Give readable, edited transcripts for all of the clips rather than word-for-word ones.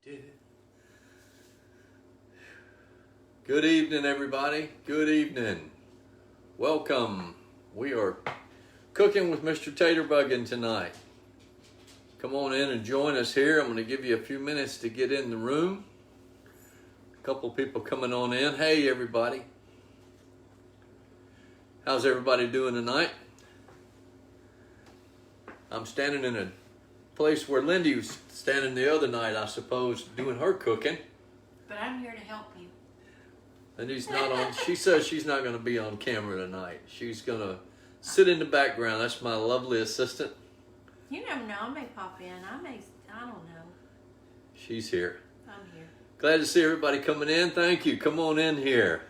did it. Good evening, everybody. Good evening. Welcome. We are cooking with Mr. Taterbuggin tonight. Come on in and join us here. I'm going to give you a few minutes to get in the room. A couple people coming on in. Hey, everybody. How's everybody doing tonight? I'm standing in a place where Lindy was standing the other night, I suppose, doing her cooking. But I'm here to help you. Lindy's not on. She says she's not going to be on camera tonight. She's going to sit in the background. That's my lovely assistant. You never know. I may pop in. I don't know. She's here. I'm here. Glad to see everybody coming in. Thank you. Come on in here.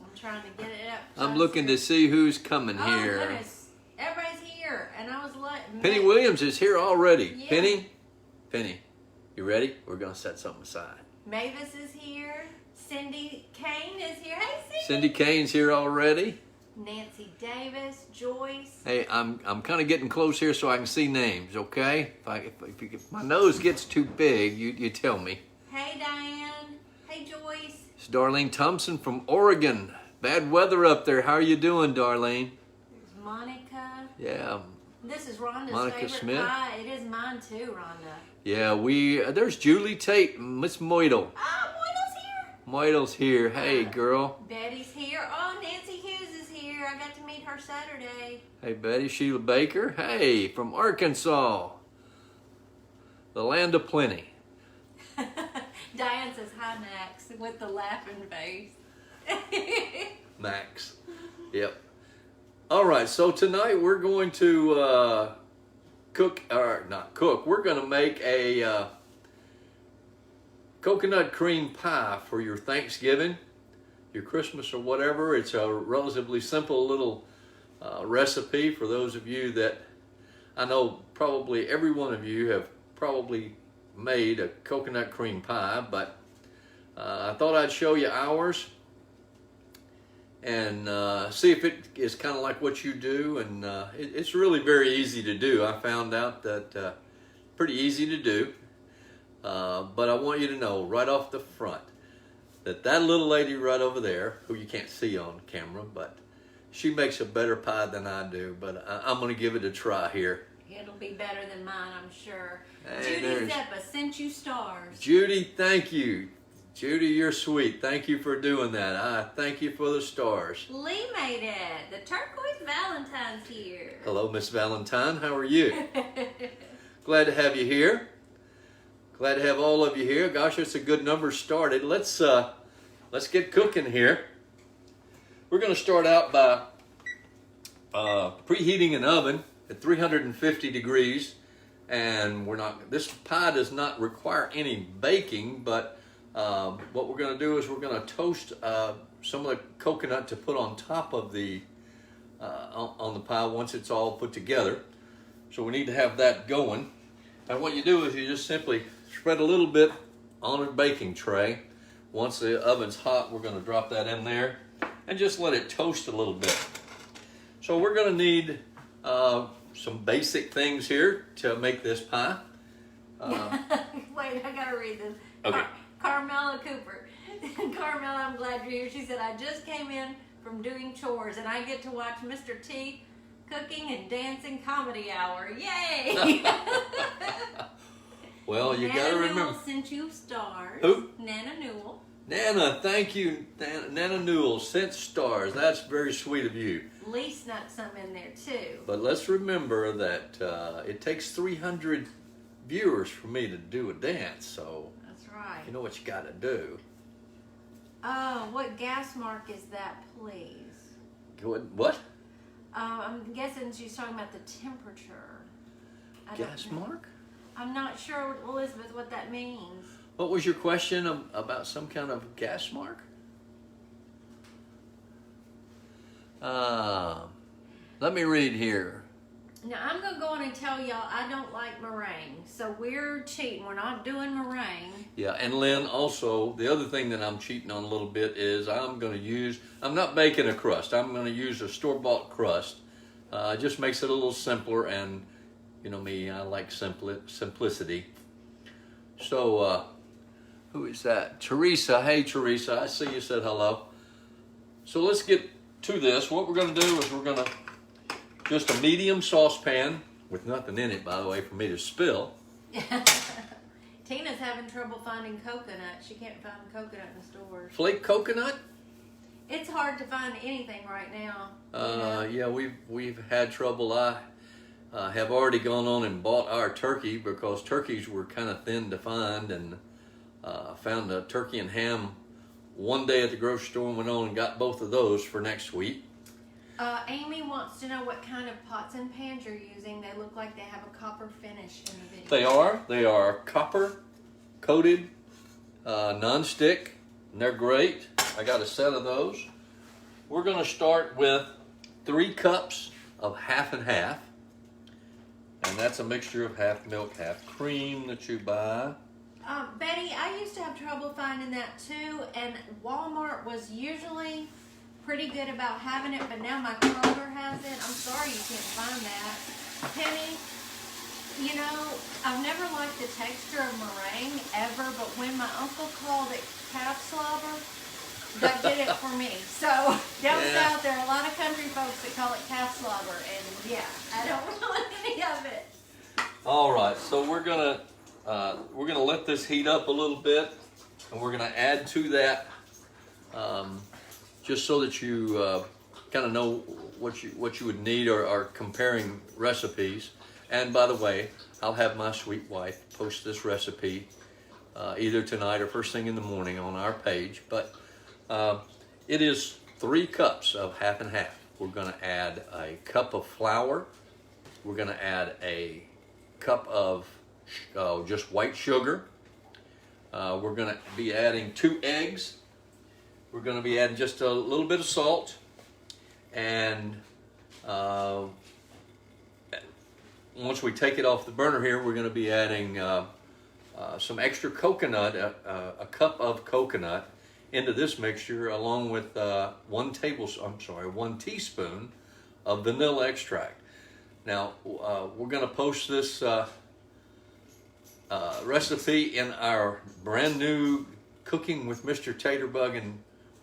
I'm trying to get it up. I'm looking to see who's coming Oh, here. goodness. Everybody's here. And I was like... Penny Williams is here already. Yeah. Penny, you ready? We're going to set something aside. Mavis is here. Cindy Kane is here. Hey, Cindy. Cindy Kane's here already. Nancy Davis. Joyce. Hey, I'm kind of getting close here so I can see names, okay? If my nose gets too big, you tell me. Hey, Diane. Hey, Joyce. It's Darlene Thompson from Oregon. Bad weather up there. How are you doing, Darlene? There's Monica. Yeah. This is Rhonda's Monica favorite Smith. pie. It is mine too, Rhonda. Yeah, there's Julie Tate, Miss Moidle. Oh, Moidle's here. Moidle's here. Hey, girl. Betty's here. Oh, Nancy Hughes is here. I got to meet her Saturday. Hey, Betty. Sheila Baker. Hey, from Arkansas. The land of plenty. Diane says hi, Max, with the laughing face. Max. Yep. All right, so tonight we're going to we're going to make a coconut cream pie for your Thanksgiving, your Christmas, or whatever. It's a relatively simple little recipe for those of you that I know probably every one of you have probably made a coconut cream pie, but I thought I'd show you ours and see if it is kind of like what you do. And it's really very easy to do. I found out that pretty easy to do, but I want you to know right off the front that little lady right over there, who you can't see on camera, but she makes a better pie than I do. But I'm going to give it a try here. It'll be better than mine, I'm sure. Hey, Judy Zeppa sent you stars. Judy, thank you. Judy, you're sweet. Thank you for doing that. I thank you for the stars. Lee made it. The turquoise Valentine's here. Hello, Miss Valentine. How are you? Glad to have you here. Glad to have all of you here. Gosh, it's a good number started. Let's get cooking here. We're going to start out by preheating an oven at 350 degrees. And this pie does not require any baking, but what we're going to do is we're going to toast some of the coconut to put on top of the on the pie once it's all put together. So we need to have that going. And what you do is you just simply spread a little bit on a baking tray. Once the oven's hot, we're going to drop that in there and just let it toast a little bit. So we're going to need some basic things here to make this pie. Wait, I gotta read this. Okay. Carmela Cooper. Carmela, I'm glad you're here. She said, I just came in from doing chores and I get to watch Mr. T cooking and dancing comedy hour. Yay! Well, you Nana gotta Newell remember. sent you stars. Who? Nana Newell. Nana, thank you. Nana Newell sent stars. That's very sweet of you. Lee snuck some in there too. But let's remember that it takes 300 viewers for me to do a dance, so That's right. you know what you got to do. Oh, what gas mark is that, please? What? I'm guessing she's talking about the temperature. I don't Gas know. mark? I'm not sure, Elizabeth, what that means. What was your question about some kind of gas mark? Let me read here. Now, I'm going to go on and tell y'all I don't like meringue. So we're cheating. We're not doing meringue. Yeah, and Lynn, also, the other thing that I'm cheating on a little bit is I'm not baking a crust. I'm going to use a store-bought crust. It just makes it a little simpler, and you know me, I like simplicity. So Who is that? Teresa. Hey, Teresa. I see you said hello. So let's get to this. What we're going to do is we're going to just a medium saucepan with nothing in it, by the way, for me to spill. Tina's having trouble finding coconut. She can't find coconut in the stores. Flake coconut? It's hard to find anything right now. Yeah, we've had trouble. I have already gone on and bought our turkey because turkeys were kind of thin to find, and found a turkey and ham one day at the grocery store and went on and got both of those for next week. Amy wants to know what kind of pots and pans you're using. They look like they have a copper finish in the video. They are copper coated, non-stick, and they're great. I got a set of those. We're going to start with 3 cups of half and half, and that's a mixture of half milk, half cream that you buy. Betty, I used to have trouble finding that too, and Walmart was usually pretty good about having it, but now my Kroger has it. I'm sorry you can't find that. Penny, you know, I've never liked the texture of meringue ever, but when my uncle called it calf slobber, that did it for me. So down south, there are a lot of country folks that call it calf slobber, and yeah, I don't want any of it. All right, so we're gonna let this heat up a little bit, and we're gonna add to that. Just so that you kind of know what you would need or are comparing recipes. And by the way, I'll have my sweet wife post this recipe either tonight or first thing in the morning on our page. But it is 3 cups of half and half. We're going to add a cup of flour. We're going to add a cup of just white sugar. We're going to be adding 2 eggs. We're going to be adding just a little bit of salt, and once we take it off the burner here, we're going to be adding some extra coconut, a cup of coconut, into this mixture, along with 1 teaspoon of vanilla extract. Now we're going to post this recipe in our brand new Cooking with Mr. Taterbug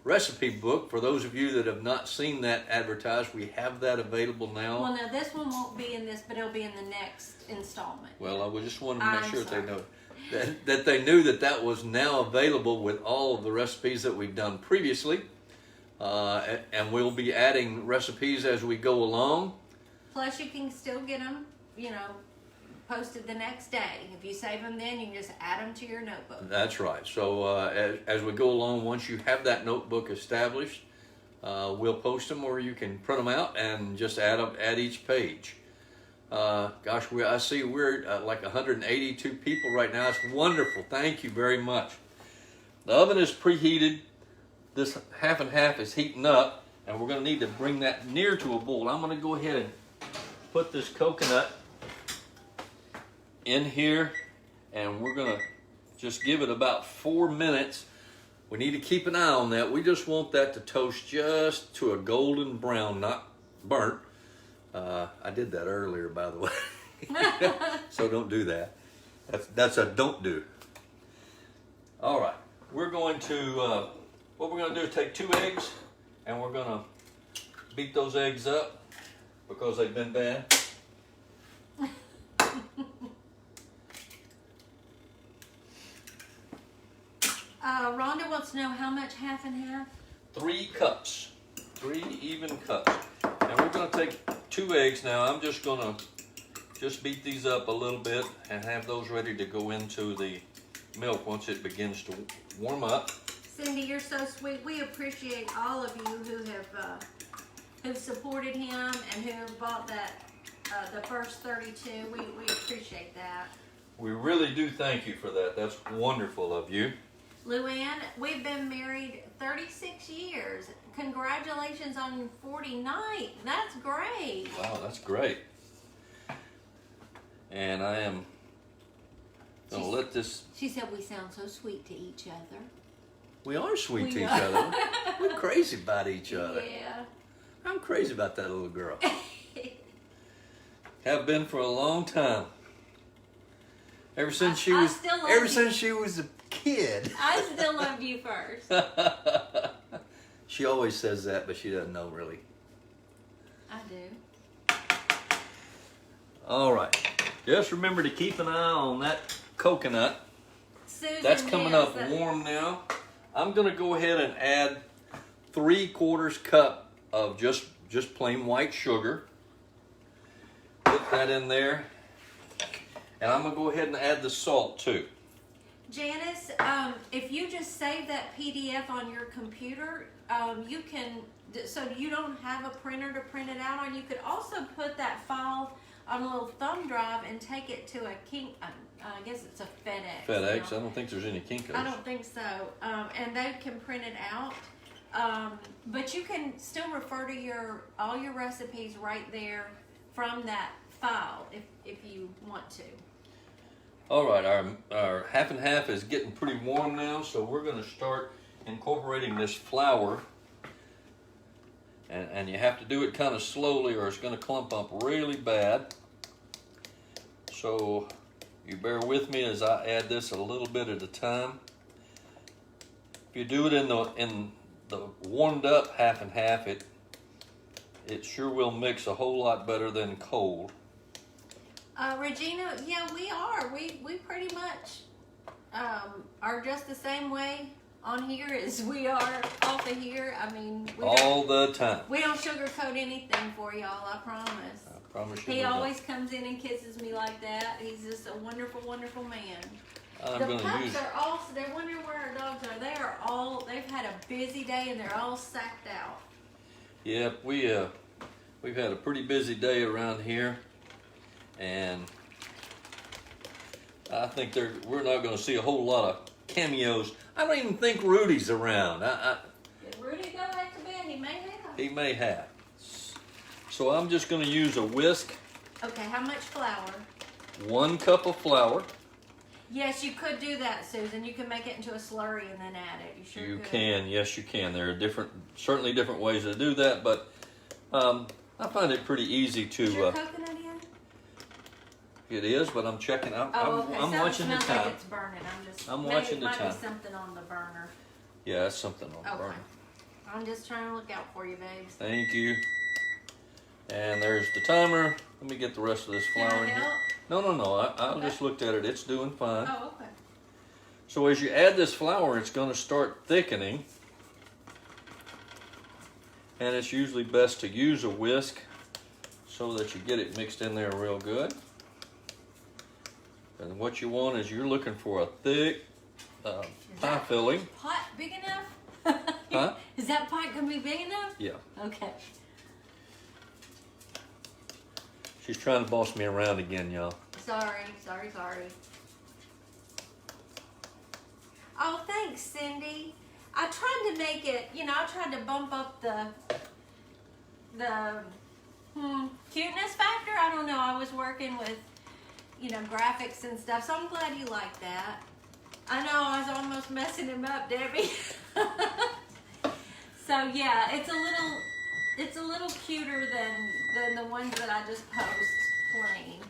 recipe book. For those of you that have not seen that advertised, we have that available now. Well, now this one won't be in this, but it'll be in the next installment. Well, I just wanted to make sure that they know that they knew that was now available with all of the recipes that we've done previously, and we'll be adding recipes as we go along. Plus, you can still get them, posted the next day. If you save them then, you can just add them to your notebook. That's right. So as we go along, once you have that notebook established, we'll post them, or you can print them out and just add each page. Gosh, I see we're like 182 people right now. It's wonderful. Thank you very much. The oven is preheated. This half and half is heating up, and we're going to need to bring that near to a boil. I'm going to go ahead and put this coconut in here, and we're going to just give it about 4 minutes. We need to keep an eye on that. We just want that to toast just to a golden brown, not burnt. I did that earlier, by the way. So don't do that. That's a don't do. All right. We're going to, what we're going to do is take 2 eggs, and we're going to beat those eggs up because they've been bad. Rhonda wants to know how much half and half? 3 cups. 3 even cups. And we're going to take 2 eggs now. I'm just going to beat these up a little bit and have those ready to go into the milk once it begins to warm up. Cindy, you're so sweet. We appreciate all of you who've supported him and who bought that the first 32. We appreciate that. We really do thank you for that. That's wonderful of you. Luann, we've been married 36 years. Congratulations on 49th. That's great. Wow, that's great. And I am going to let this... She said we sound so sweet to each other. We are sweet to each other. We're crazy about each other. Yeah. I'm crazy about that little girl. Have been for a long time. Ever since she was kid. I still love you first. She always says that, but she doesn't know really. I do. All right. Just remember to keep an eye on that coconut. Susan, That's coming up yes, warm now. I'm going to go ahead and add 3/4 cup of just plain white sugar. Put that in there. And I'm going to go ahead and add the salt too. Janice, if you just save that PDF on your computer, you can, so you don't have a printer to print it out on, you could also put that file on a little thumb drive and take it to a I guess it's a FedEx. FedEx, now. I don't think there's any Kinkos. I don't think so. And they can print it out. But you can still refer to all your recipes right there from that file if you want to. All right, our half and half is getting pretty warm now, so we're going to start incorporating this flour. And you have to do it kind of slowly or it's going to clump up really bad. So you bear with me as I add this a little bit at a time. If you do it in the warmed up half and half, it sure will mix a whole lot better than cold. Regina, yeah, we are. We pretty much are just the same way on here as we are off of here. I mean, all the time. We don't sugarcoat anything for y'all, I promise. I promise you. He always comes in and kisses me like that. He's just a wonderful, wonderful man. I'm The going to pups use. are all, they're wondering where our dogs are. They've had a busy day and they're all sacked out. Yep, we've had a pretty busy day around here, and I think we're not going to see a whole lot of cameos. I don't even think Rudy's around. Did Rudy go back to bed? He may have. He may have. So I'm just going to use a whisk. Okay, how much flour? 1 cup of flour. Yes, you could do that, Susan. You can make it into a slurry and then add it. You sure You could. can, yes, you can. There are certainly different ways to do that, but I find it pretty easy to. Is your coconut in? It is, but I'm checking out. Oh, okay. I'm watching the It smells time. like it's burning. I'm watching the Might time. be something on the burner. Yeah, that's something on the Okay. burner. I'm just trying to look out for you, babes. Thank you. And there's the timer. Let me get the rest of this Can flour I in here. help? No. I Okay. just looked at it. It's doing fine. Oh, okay. So as you add this flour, it's going to start thickening. And it's usually best to use a whisk so that you get it mixed in there real good. And what you want is you're looking for a thick pie filling. Pot big enough? Huh? Is that pot gonna be big enough? Yeah. Okay. She's trying to boss me around again, y'all. Sorry. Oh, thanks, Cindy. I tried to make it, I tried to bump up the cuteness factor. I don't know. I was working with, graphics and stuff, so I'm glad you like that. I know I was almost messing him up, Debbie. So yeah, it's a little cuter than the ones that I just post plain.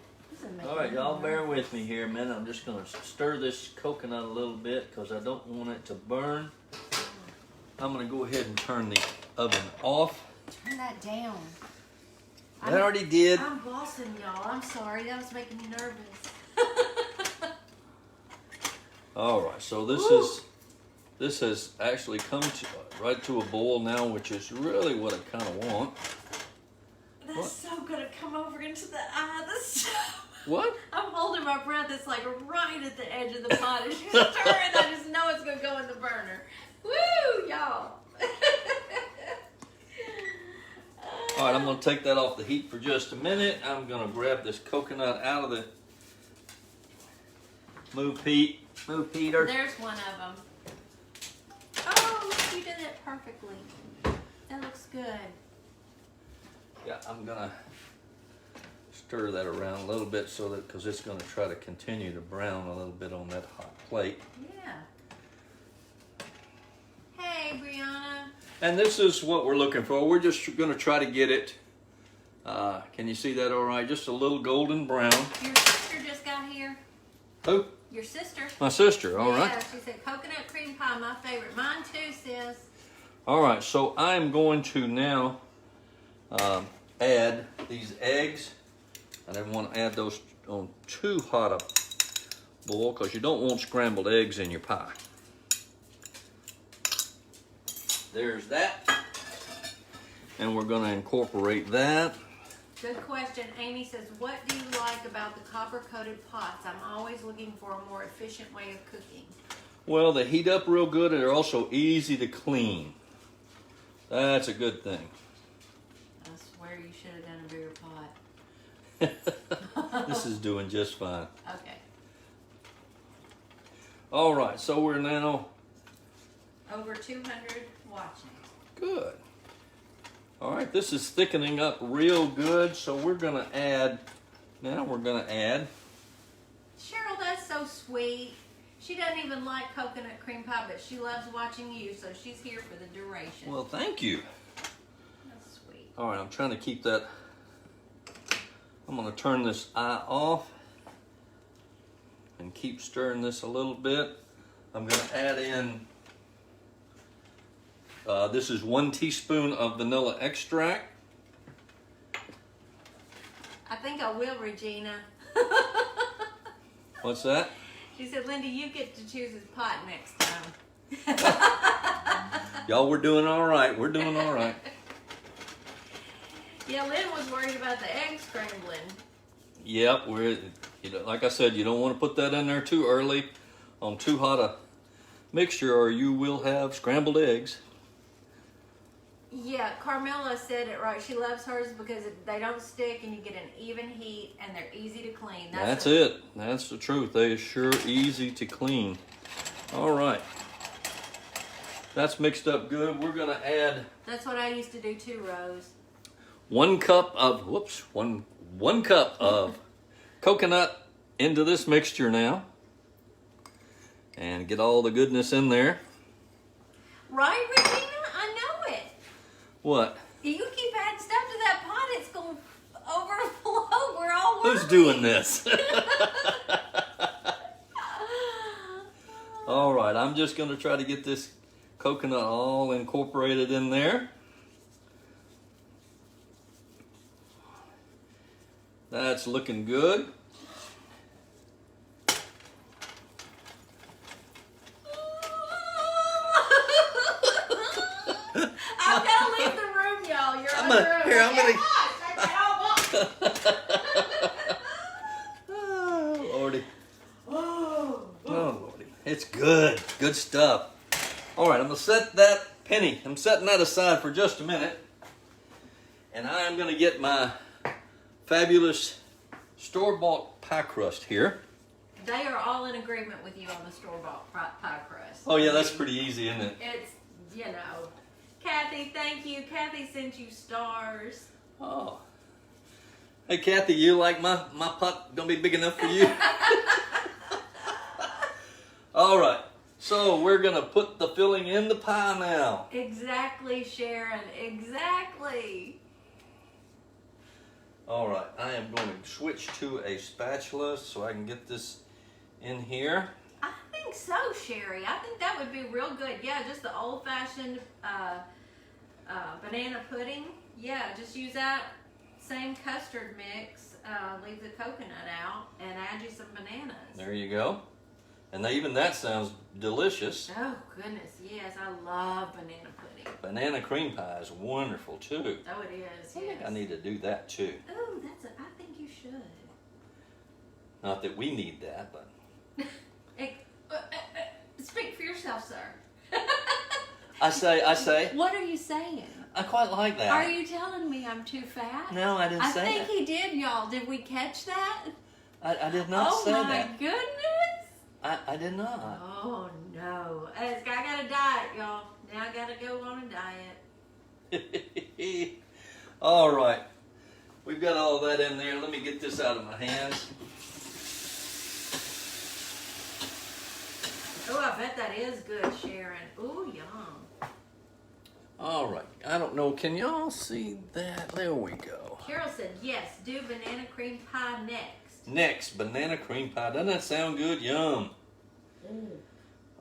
All right, y'all bear with me here a minute. I'm just going to stir this coconut a little bit because I don't want it to burn. I'm going to go ahead and turn the oven off. Turn that down. I already did. I'm bossing y'all. I'm sorry. That was making me nervous. All right, so this has actually come right to a boil now, which is really what I kind of want. That's so gonna come over into the eye of the stove. What? I'm holding my breath. It's like right at the edge of the pot. As you stir it, I just know it's gonna go in the burner. Woo, y'all. All right, I'm going to take that off the heat for just a minute. I'm going to grab this coconut out of the move heater. There's one of them. Oh, look, you did it perfectly. That looks good. Yeah, I'm going to stir that around a little bit because it's going to try to continue to brown a little bit on that hot plate. Yeah. Hey, Brianna. And this is what we're looking for. We're just going to try to get it, can you see that all right? Just a little golden brown. Your sister just got here. Who? Your sister. My sister, all right. Yeah, she said coconut cream pie, my favorite. Mine too, sis. All right, so I'm going to now add these eggs. I didn't want to add those on too hot a boil because you don't want scrambled eggs in your pie. There's that. And we're going to incorporate that. Good question. Amy says, what do you like about the copper-coated pots? I'm always looking for a more efficient way of cooking. Well, they heat up real good and they're also easy to clean. That's a good thing. I swear you should have done a bigger pot. This is doing just fine. Okay. All right, so we're now... Over 200 watching. Good. All right, this is thickening up real good, so we're gonna add, Cheryl, that's so sweet. She doesn't even like coconut cream pie, but she loves watching you, so she's here for the duration. well, thank you. That's sweet. All right, I'm trying to keep that, I'm gonna turn this eye off and keep stirring this a little bit. I'm gonna add in, this is 1 teaspoon of vanilla extract. I think I will, Regina. What's that? She said, Linda, you get to choose his pot next time. Y'all, we're doing all right. We're doing all right. Yeah, Lynn was worried about the egg scrambling. Yep, like I said, you don't want to put that in there too early on too hot a mixture or you will have scrambled eggs. Yeah, Carmela said it right. She loves hers because they don't stick and you get an even heat and they're easy to clean. That's it. That's the truth. They are sure easy to clean. All right. That's mixed up good. We're going to add... That's what I used to do too, Rose. 1 cup of, one cup of coconut into this mixture now. And get all the goodness in there. Right, Regina? I know it. What? You keep adding stuff to that pot, it's going to overflow. We're all worried. Who's doing this? All right, I'm just going to try to get this coconut all incorporated in there. That's looking good. I've got to leave the room, y'all. You're I'm on the gonna- room. here, I'm gonna- Oh, Lordy. Oh, Lordy. It's good. Good stuff. All right, I'm going to set that penny. I'm setting that aside for just a minute. And I'm going to get my fabulous store-bought pie crust here. They are all in agreement with you on the store-bought pie crust. Oh, yeah, that's pretty easy, isn't it? It's, you know. Kathy, thank you. Kathy sent you stars. Oh. Hey, Kathy, you like my pot going to be big enough for you? All right. So we're going to put the filling in the pie now. Exactly, Sharon. Exactly. All right. I am going to switch to a spatula so I can get this in here. I think so, Sherry. I think that would be real good. Yeah, just the old-fashioned banana pudding. Yeah, just use that same custard mix. Leave the coconut out and add you some bananas. There you go. And even that sounds delicious. Oh, goodness, yes. I love banana pudding. Banana cream pie is wonderful, too. Oh, it is, I think yes. I need to do that, too. Oh, I think you should. Not that we need that, but... Speak for yourself, sir. I say. What are you saying? I quite like that. Are you telling me I'm too fat? No, I didn't I say think that. he did, y'all. Did we catch that? I did not say that. Oh, my goodness. I did not. Oh, no. I got a diet, y'all. Now I got to go on a diet. All right. We've got all that in there. Let me get this out of my hands. Oh, I bet that is good, Sharon. Ooh, yum. All right. I don't know. Can y'all see that? There we go. Carol said, yes, do banana cream pie next. Next, banana cream pie. Doesn't that sound good? Yum.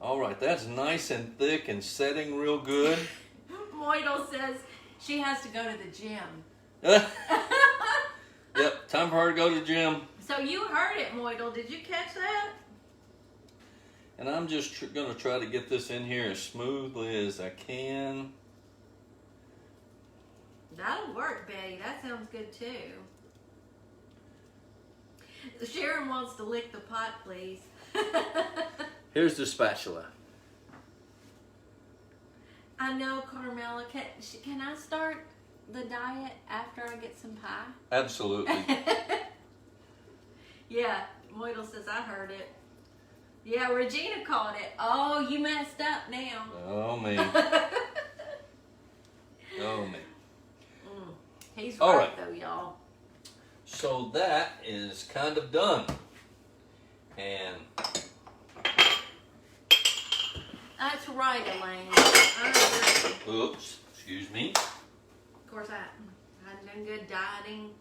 All right, that's nice and thick and setting real good. Moidle says she has to go to the gym. Yep, time for her to go to the gym. So you heard it, Moidle. Did you catch that? And I'm just going to try to get this in here as smoothly as I can. That'll work, Betty. That sounds good too. Sharon wants to lick the pot, please. Here's the spatula. I know, Carmela. Can I start the diet after I get some pie? Absolutely. Yeah, Moidle says I heard it. Yeah, Regina caught it. Oh, you messed up now. Oh, me. Oh, me. He's All right, right. though, y'all. So that is kind of done. And That's right, Elaine. I agree. oops, excuse me. Of course, I hadn't done good dieting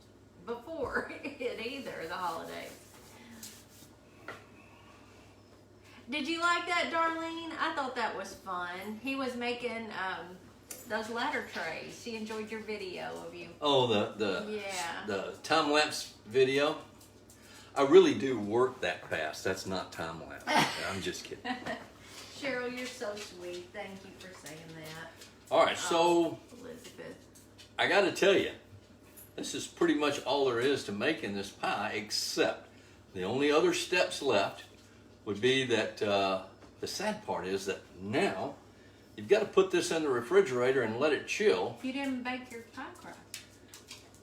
before it either, the holidays. Did you like that, Darlene? I thought that was fun. He was making those ladder trays. She enjoyed your video of you. Oh, the time lapse video. I really do work that fast. That's not time lapse. I'm just kidding. Cheryl, you're so sweet. Thank you for saying that. All right, so Elizabeth. I got to tell you, this is pretty much all there is to making this pie, except the only other steps left would be that the sad part is that now you've got to put this in the refrigerator and let it chill. You didn't bake your pie crust.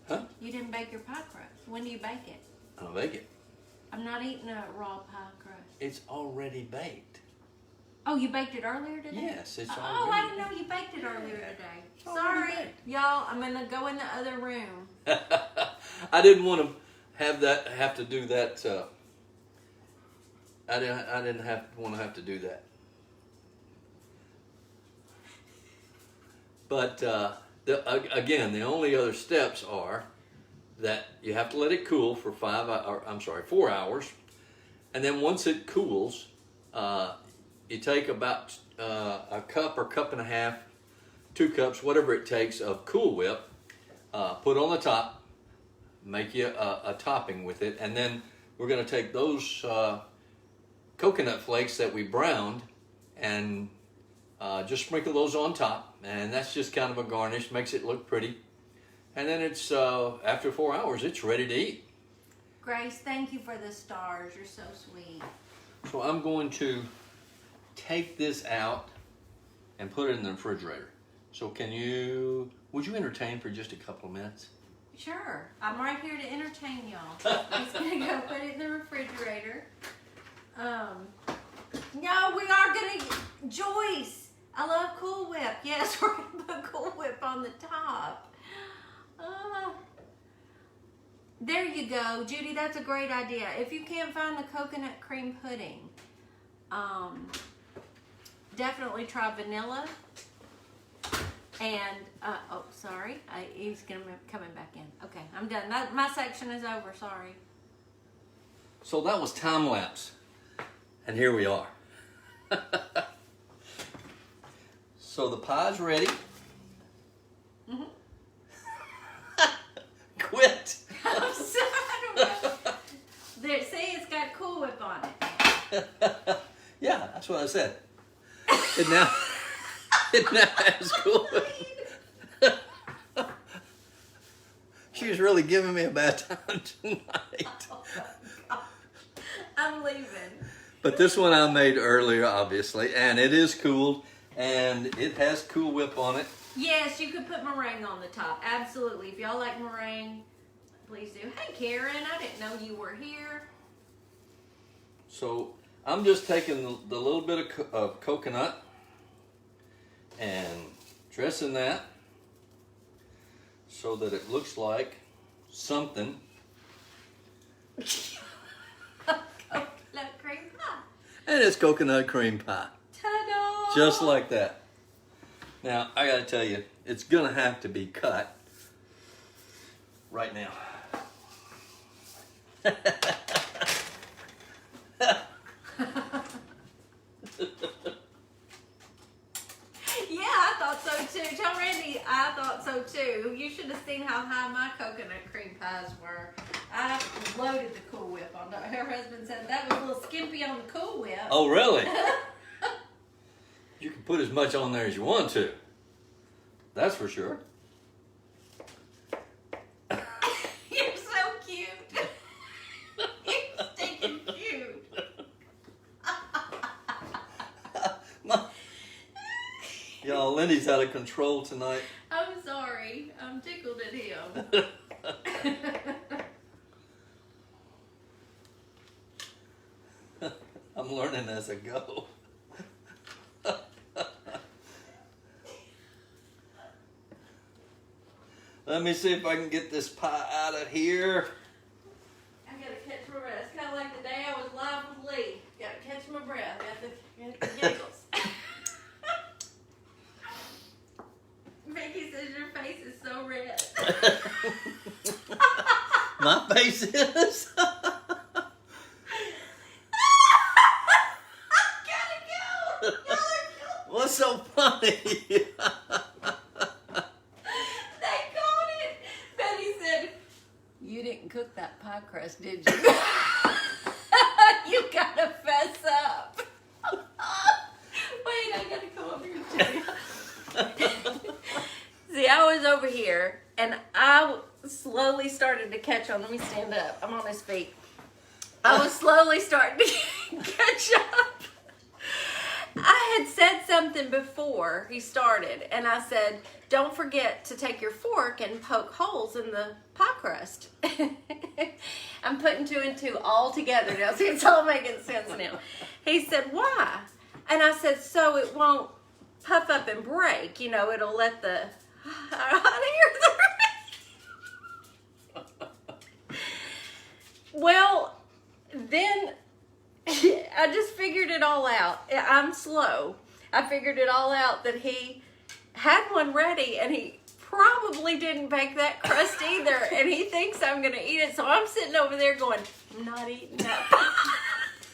Huh? You didn't bake your pie crust. When do you bake it? I'll bake it. I'm not eating a raw pie crust. It's already baked. Oh, you baked it earlier today? Yes, it's Oh, already I didn't know you baked it earlier today. already Sorry, baked. y'all. I'm gonna go in the other room. I didn't want to have to do that. I didn't want to have to do that. But again, the only other steps are that you have to let it cool for 4 hours, and then once it cools, you take about a cup or cup and a half, 2 cups, whatever it takes of Cool Whip, put on the top, make you a topping with it, and then we're going to take those coconut flakes that we browned and just sprinkle those on top, and that's just kind of a garnish, makes it look pretty. And then it's after 4 hours, it's ready to eat. Grace, thank you for the stars. You're so sweet. So I'm going to take this out and put it in the refrigerator. So would you entertain for just a couple of minutes? Sure, I'm right here to entertain y'all. He's gonna go put it in the refrigerator. No, we are gonna, Joyce, I love Cool Whip. Yes, we're gonna put Cool Whip on the top. There you go, Judy, that's a great idea. If you can't find the coconut cream pudding, definitely try vanilla. And, oh, sorry, he's coming back in. Okay, I'm done. My section is over, sorry. So that was time lapse. And here we are. So the pie's ready. Mm-hmm. Quit. I'm sorry. There, see, it's got Cool Whip on it. Yeah, that's what I said. It now has Cool Whip. She was really giving me a bad time tonight. Oh, God. I'm leaving. But this one I made earlier, obviously, and it is cooled, and it has Cool Whip on it. Yes, you could put meringue on the top. Absolutely. If y'all like meringue, please do. Hey, Karen, I didn't know you were here. So I'm just taking the little bit of coconut and dressing that so that it looks like something. Coconut cream pie. And it's coconut cream pie. Ta-da! Just like that. Now, I gotta tell you, it's gonna have to be cut right now. Yeah, I thought so too. Tell Randy I thought so too. You should have seen how high my coconut cream pies were. I loaded the Cool Whip on that. Her husband said that was a little skimpy on the Cool Whip. Oh, really? You can put as much on there as you want to. That's for sure. You're so cute. You're stinking cute. Y'all, Lindy's out of control tonight. I'm sorry. I'm tickled at him. I'm learning as I go. Let me see if I can get this pie out of here. I gotta catch my breath. It's kind of like the day I was live with Lee. Gotta catch my breath. Got the giggles. Vicky says your face is so red. My face is. Gotta go. Y'all are killing. What's so funny? They called it. Betty said, "You didn't cook that pie crust, did you?" You gotta fess up. Wait, I gotta come over here and tell you. See, I was over here and I slowly started to catch on. Let me stand up. I'm on his feet. I was slowly starting to catch up. I had said something before he started, and I said, "Don't forget to take your fork and poke holes in the pie crust." I'm putting two and two all together now. See, it's all making sense now. He said, "Why?" And I said, "So it won't puff up and break. You know, it'll let the Well, then I just figured it all out. I'm slow. I figured it all out that he had one ready and he probably didn't bake that crust either, and he thinks I'm going to eat it. So I'm sitting over there going, "I'm not eating that."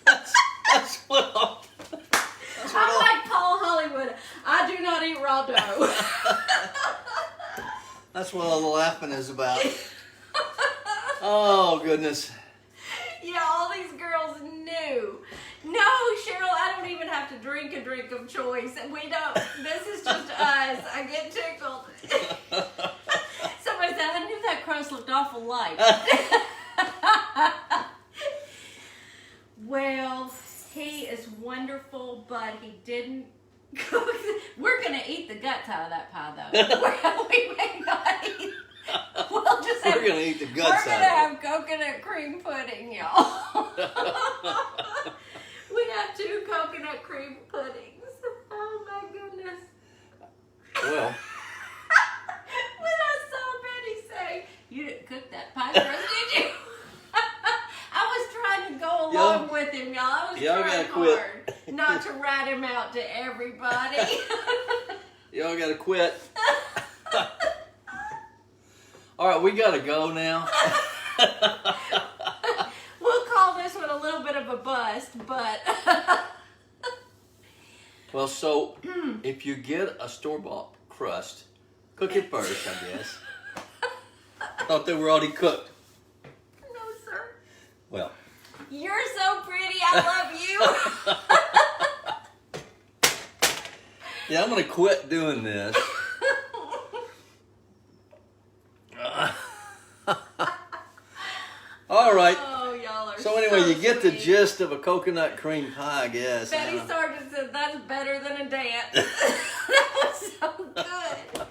That's what I'm like Paul Hollywood. I do not eat raw dough. That's what all the laughing is about. Oh, goodness. Yeah, all these girls knew. No, Cheryl, I don't even have to drink a drink of choice. We don't. This is just us. I get tickled. Somebody said, "I knew that crust looked awful light." Well, he is wonderful, but he didn't cook. We're going to eat the guts out of that pie, though. We may not eat. We'll just have, We're going to eat the guts we're out gonna of it. have coconut cream pudding, y'all. We have 2 coconut cream puddings. Oh my goodness. Well, When I saw Betty say, "You didn't cook that pie crust, did you?" I was trying to go along Y'all- with him, y'all. I was y'all trying gotta quit. hard not to rat him out to everybody. y'all got to quit. All right, we got to go now. We'll call this one a little bit of a bust, but Well, so if you get a store-bought crust, cook it first, I guess. I thought they were already cooked. no, sir. Well, You're so pretty. I love you. yeah, I'm going to quit doing this. All right. Oh, y'all are So anyway, you get the sweet. gist of a coconut cream pie, I guess. Betty Sargent said, "That's better than a dance." That was so good.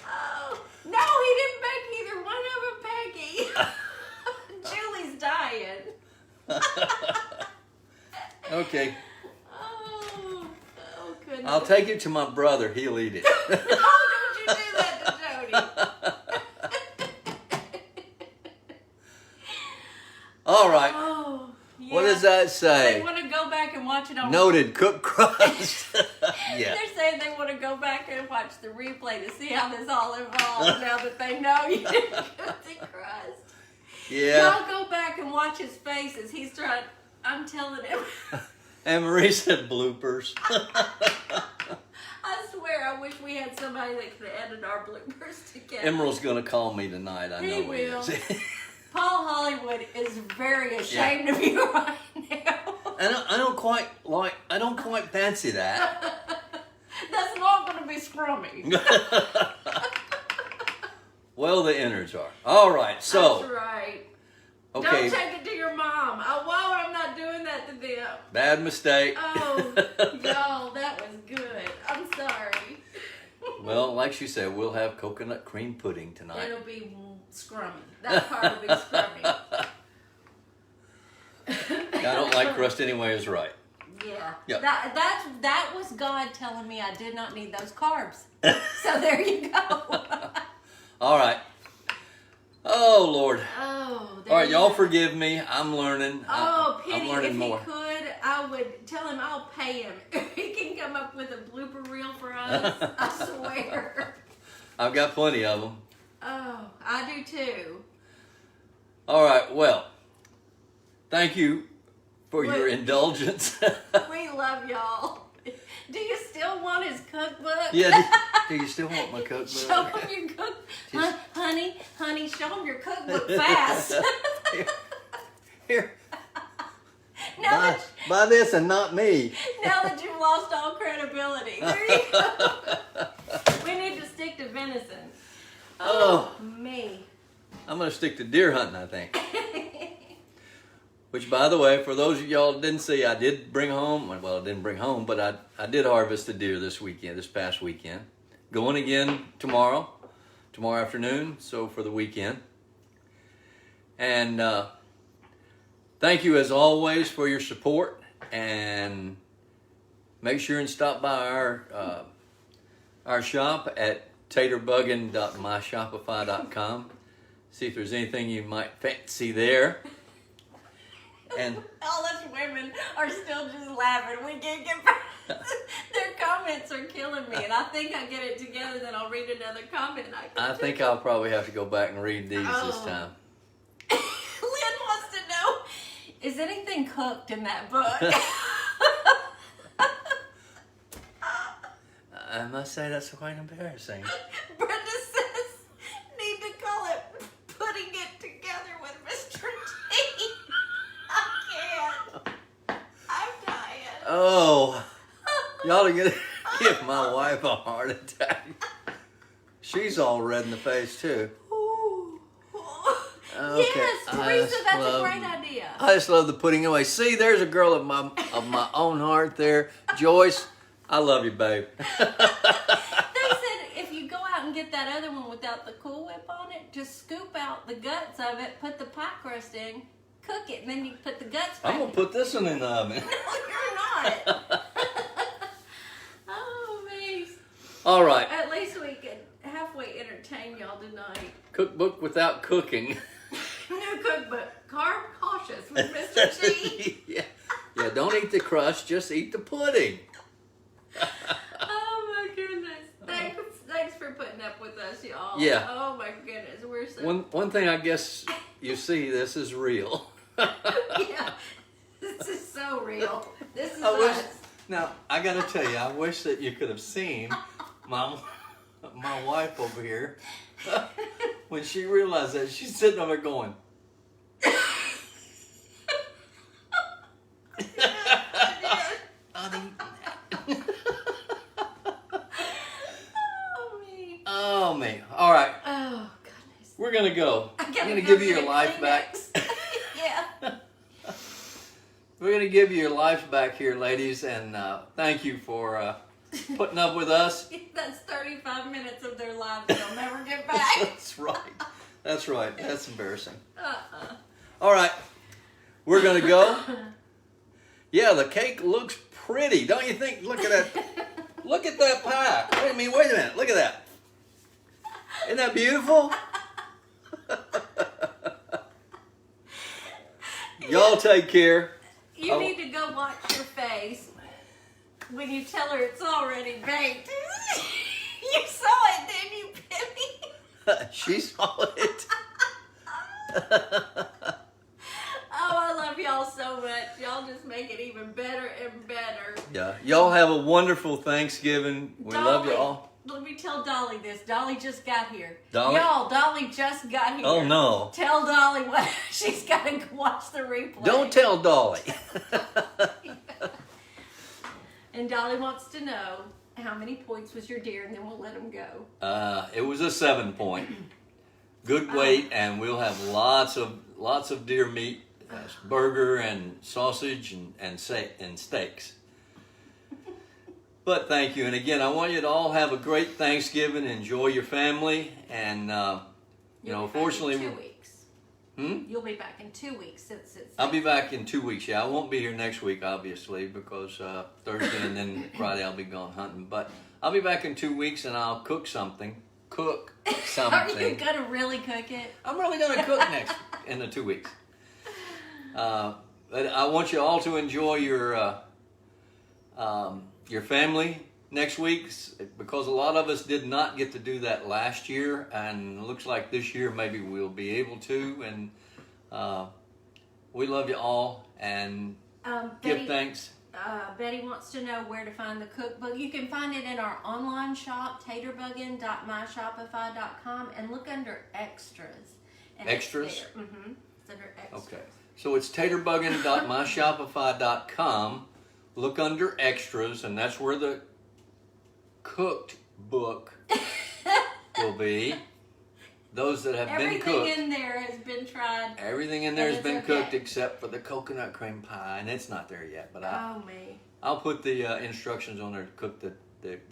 Oh, no, he didn't bake either one of them, Peggy. Julie's dying. Okay, Oh, goodness. I'll take it to my brother. He'll eat it. Oh, don't you do that to Jody. All right. Oh, yeah. What does that They say? want to go back and watch it on. Noted cooked crust. Yeah. They're saying they want to go back and watch the replay to see how this all evolved now that they know you didn't cook the crust. Yeah. Y'all go back and watch his face as he's trying. I'm telling him. And Marie said bloopers. I swear, I wish we had somebody that could edit our bloopers together. Emerald's gonna call me tonight. I know He will. is. Paul Hollywood is very ashamed of you right now. I don't quite fancy that. That's not going to be scrummy. Well, the innards are. All right, so. That's right. Okay. Don't take it to your mom. Oh, why would I not doing that to them? Bad mistake. Oh, y'all, that was good. I'm sorry. Well, like she said, we'll have coconut cream pudding tonight. It'll be scrummy. That part will be scrummy. I don't like crust anyway is right. Yeah. Yep. That was God telling me I did not need those carbs. So there you go. All right. Oh, Lord. Oh, All right, you y'all go. forgive me. I'm learning. Oh, I'm Penny, learning if more. he could, I would tell him I'll pay him. If he can come up with a blooper reel for us, I swear. I've got plenty of them. Oh, I do too. All right, well, thank you for your Wait. indulgence. We love y'all. Do you still want his cookbook? Yeah, do you still want my cookbook? Show him your cookbook. Just- Honey, show him your cookbook fast. Here, now, that, buy this and not me. now that you've lost all credibility. There you go. We need to stick to venison. Oh, Me. I'm going to stick to deer hunting, I think. Which, by the way, for those of y'all that didn't see, I did bring home, well, I didn't bring home, but I did harvest a deer this past weekend. Going again tomorrow afternoon, so for the weekend. And thank you, as always, for your support. And make sure and stop by our shop at taterbuggin.myshopify.com. See if there's anything you might fancy there. And All us women are still just laughing. We can't get back. Their comments are killing me, and I think I get it together, then I'll read another comment. I think I'll probably have to go back and read these this time. Lynn wants to know, is anything cooked in that book? I must say that's quite embarrassing. Brenda says, need to call it putting it together with Mr. T. I can't. I'm tired. Oh, y'all are gonna give my wife a heart attack. She's all red in the face too. Ooh. Okay, Yes, I Teresa, just that's a love- great idea. I just love the putting away. See, there's a girl of my own heart there. Joyce, I love you, babe. They said if you go out and get that other one without the Cool Whip on it, just scoop out the guts of it, put the pie crust in, cook it, and then you put the guts back I'm gonna put this one in the oven. No, you're not. Oh, man. All right, At least we could halfway entertain y'all tonight. cookbook without cooking. New cookbook, carb cautious with Mr. T. yeah. Don't eat the crust. Just eat the pudding. Oh my goodness. Thanks for putting up with us, y'all. Yeah. Oh my goodness. We're so One thing I guess you see, this is real. yeah. This is so real. This is I wish. us. Now I gotta tell you, I wish that you could have seen my wife over here when she realized that. She's sitting over there going. Oh me. Oh me. All right, Oh goodness. we're gonna go. I I'm gotta gonna go give you get your a life back. Kleenex. Yeah. We're gonna give you your life back here, ladies, and thank you for putting up with us. That's 35 minutes of their lives they'll never get back. That's right. That's right. That's embarrassing. Uh-uh. All right, we're gonna go. Yeah, the cake looks pretty, don't you think? Look at that. Look at that pie. Wait a minute. Look at that. Isn't that beautiful? Y'all take care. You Oh. need to go watch your face when you tell her it's already baked. You saw it, didn't you, Penny? She saw it. Oh, I love y'all so much. Y'all just make it even better and better. Yeah. Y'all have a wonderful Thanksgiving. We love you all. Let me tell Dolly this. Dolly just got here. Dolly? Y'all, Dolly just got here. Oh, no. Tell Dolly what she's got to watch the replay. Don't tell Dolly. And Dolly wants to know how many points was your deer, and then we'll let him go. It was a 7-point. Good weight, and we'll have lots of deer meat, burger and sausage and steaks. But thank you, and again, I want you to all have a great Thanksgiving. Enjoy your family, and fortunately, 2 weeks. You'll be back in 2 weeks since it's. I'll be back in 2 weeks. Yeah, I won't be here next week, obviously, because Thursday and then Friday I'll be gone hunting. But I'll be back in 2 weeks, and I'll cook something. Are you gonna really cook it? I'm really gonna cook in the 2 weeks. But I want you all to enjoy your family next week, because a lot of us did not get to do that last year, and it looks like this year maybe we'll be able to. And we love you all, and give thanks. Betty wants to know where to find the cookbook. You can find it in our online shop, taterbuggin.myshopify.com, and look under extras. And Extras? It's under extras. Okay. So it's taterbuggin.myshopify.com. Look under extras, and that's where the cooked book will be. Those that have been cooked. Everything in there has been tried. Everything in there has it's been okay. cooked except for the coconut cream pie, and it's not there yet. But I'll put the instructions on there to cook the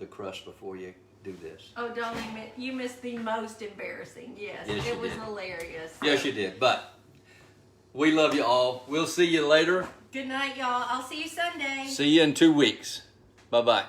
crust before you do this. Oh, Dolly, you missed the most embarrassing. Yes, Yes, it was did. hilarious. Yes, you did. But we love you all. We'll see you later. Good night, y'all. I'll see you Sunday. See you in 2 weeks. Bye-bye.